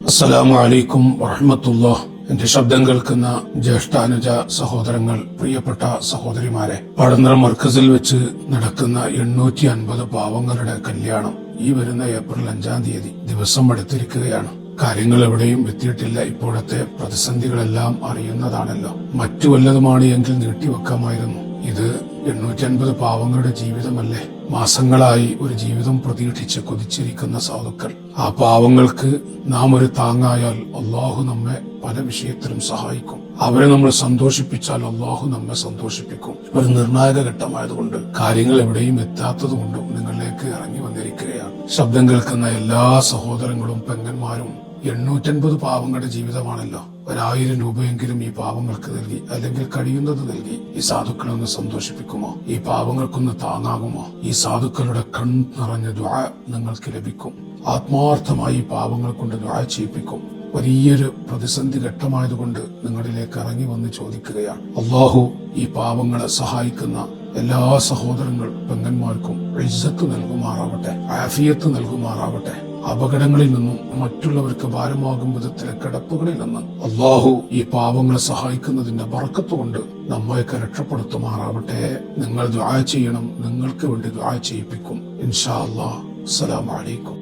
അസ്സലാമു അലൈക്കും വറഹ്മത്തുള്ളാഹ്. എന്റെ ശബ്ദം കേൾക്കുന്ന ജ്യേഷ്ഠാനുജ സഹോദരങ്ങൾ, പ്രിയപ്പെട്ട സഹോദരിമാരെ, പടന്നറ മർക്കസിൽ വെച്ച് നടക്കുന്ന 850 പാവങ്ങളുടെ കല്യാണം ഈ വരുന്ന ഏപ്രിൽ 5-ാം തീയതി ദിവസം അടുത്തിരിക്കുകയാണ്. കാര്യങ്ങൾ എവിടെയും എത്തിയിട്ടില്ല. ഇപ്പോഴത്തെ പ്രതിസന്ധികളെല്ലാം അറിയുന്നതാണല്ലോ. മറ്റു വല്ലതുമാണ് എങ്കിൽ നീട്ടിവെക്കാമായിരുന്നു. ഇത് 850 പാവങ്ങളുടെ ജീവിതമല്ലേ? മാസങ്ങളായി ഒരു ജീവിതം പ്രതീക്ഷിച്ച് കൊതിച്ചിരിക്കുന്ന സാധുക്കൾ. ആ പാവങ്ങൾക്ക് നാം ഒരു താങ്ങായാൽ അള്ളാഹു നമ്മെ പല വിഷയത്തിലും സഹായിക്കും. അവരെ നമ്മൾ സന്തോഷിപ്പിച്ചാൽ അള്ളാഹു നമ്മെ സന്തോഷിപ്പിക്കും. ഒരു നിർണായക ഘട്ടമായതുകൊണ്ട്, കാര്യങ്ങൾ എവിടെയും എത്താത്തതുകൊണ്ടും നിങ്ങളിലേക്ക് ഇറങ്ങി വന്നിരിക്കുകയാണ്. ശബ്ദം കേൾക്കുന്ന എല്ലാ സഹോദരങ്ങളും പെങ്ങന്മാരും 850 പാവങ്ങളുടെ ജീവിതമാണല്ലോ. 1000 രൂപയെങ്കിലും ഈ പാവങ്ങൾക്ക് നൽകി, അല്ലെങ്കിൽ കഴിയുന്നത് നൽകി ഈ സാധുക്കളെ ഒന്ന് സന്തോഷിപ്പിക്കുമോ? ഈ പാവങ്ങൾക്കൊന്ന് താങ്ങാകുമോ? ഈ സാധുക്കളുടെ നിറഞ്ഞ ദുആ നിങ്ങൾക്ക് ലഭിക്കും. ആത്മാർത്ഥമായി ഈ പാവങ്ങൾ കൊണ്ട് ദുആ ചെയ്യിപ്പിക്കും. വലിയൊരു പ്രതിസന്ധി ഘട്ടമായതുകൊണ്ട് നിങ്ങളിലേക്ക് ഇറങ്ങി വന്ന് ചോദിക്കുകയാണ്. അള്ളാഹു ഈ പാവങ്ങളെ സഹായിക്കുന്ന എല്ലാ സഹോദരങ്ങൾ പെങ്ങന്മാർക്കും ഇസ്സത്ത് നൽകുമാറാവട്ടെ, ആഫിയത്ത് നൽകുമാറാവട്ടെ. അപകടങ്ങളിൽ നിന്നും മറ്റുള്ളവർക്ക് ഭാരമാകും വിധത്തിലെ കിടപ്പുകളിൽ നിന്ന് അള്ളാഹു ഈ പാവങ്ങളെ സഹായിക്കുന്നതിന്റെ ബർക്കത്ത് കൊണ്ട് നമ്മയൊക്കെ രക്ഷപ്പെടുത്തുമാറാവട്ടെ. നിങ്ങൾ ദുആ ചെയ്യണം. നിങ്ങൾക്ക് വേണ്ടി ദുആ ചെയ്യിപ്പിക്കും ഇൻഷാ അല്ലാഹ്. അസ്സലാമു അലൈക്കും.